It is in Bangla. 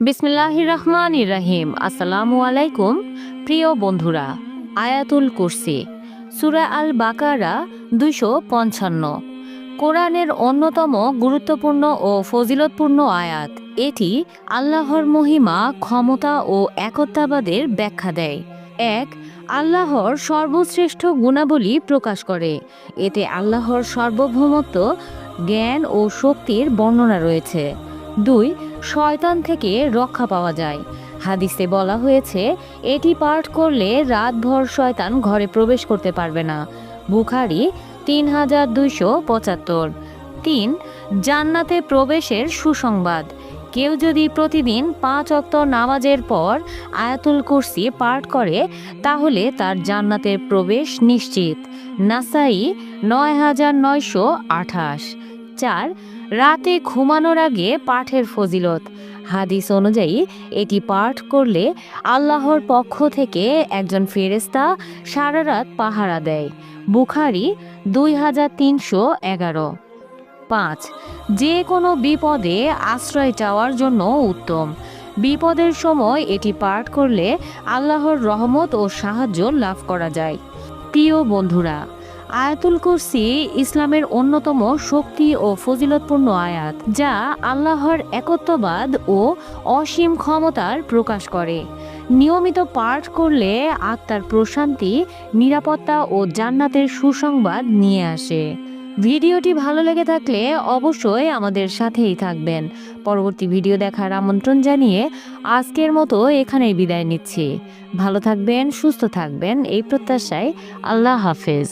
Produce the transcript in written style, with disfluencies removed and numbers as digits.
বিসমিল্লাহির রহমানির রহিম। আসসালামু আলাইকুম প্রিয় বন্ধুরা। আয়াতুল কুরসি সূরা আল বাকারা 255 কোরআনের অন্যতম গুরুত্বপূর্ণ ও ফজিলতপূর্ণ আয়াত। এটি আল্লাহর মহিমা, ক্ষমতা ও একত্বাবাদের ব্যাখ্যা দেয়। এক, আল্লাহর সর্বশ্রেষ্ঠ গুণাবলী প্রকাশ করে। এতে আল্লাহর সার্বভৌমত্ব, জ্ঞান ও শক্তির বর্ণনা রয়েছে। দুই, শয়তান থেকে রক্ষা পাওয়া যায়। হাদিসে বলা হয়েছে এটি পাঠ করলে রাতভর শয়তান ঘরে প্রবেশ করতে পারবে না। বুখারী 3275। তিন, জান্নাতে প্রবেশের সুসংবাদ। কেউ যদি প্রতিদিন 5 ওয়াক্ত নামাজের পর আয়াতুল কুরসি পাঠ করে তাহলে তার জান্নাতের প্রবেশ নিশ্চিত। নাসাই 9928। চার, রাতে ঘুমানোর আগে পাঠের ফজিলত। হাদিস অনুযায়ী এটি পাঠ করলে আল্লাহর পক্ষ থেকে একজন ফেরেশতা সারা রাত পাহারা দেয়। বুখারী 2311। পাঁচ, যে কোনো বিপদে আশ্রয় চাওয়ার জন্য উত্তম। বিপদের সময় এটি পাঠ করলে আল্লাহর রহমত ও সাহায্য লাভ করা যায়। প্রিয় বন্ধুরা, আয়াতুল কুরসি ইসলামের অন্যতম শক্তি ও ফজিলতপূর্ণ আয়াত, যা আল্লাহর একত্ববাদ ও অসীম ক্ষমতার প্রকাশ করে। নিয়মিত পাঠ করলে আত্মার প্রশান্তি, নিরাপত্তা ও জান্নাতের সুসংবাদ নিয়ে আসে। ভিডিওটি ভালো লেগে থাকলে অবশ্যই আমাদের সাথেই থাকবেন। পরবর্তী ভিডিও দেখার আমন্ত্রণ জানিয়ে আজকের মতো এখানেই বিদায় নিচ্ছি। ভালো থাকবেন, সুস্থ থাকবেন এই প্রত্যাশায়। আল্লাহ হাফেজ।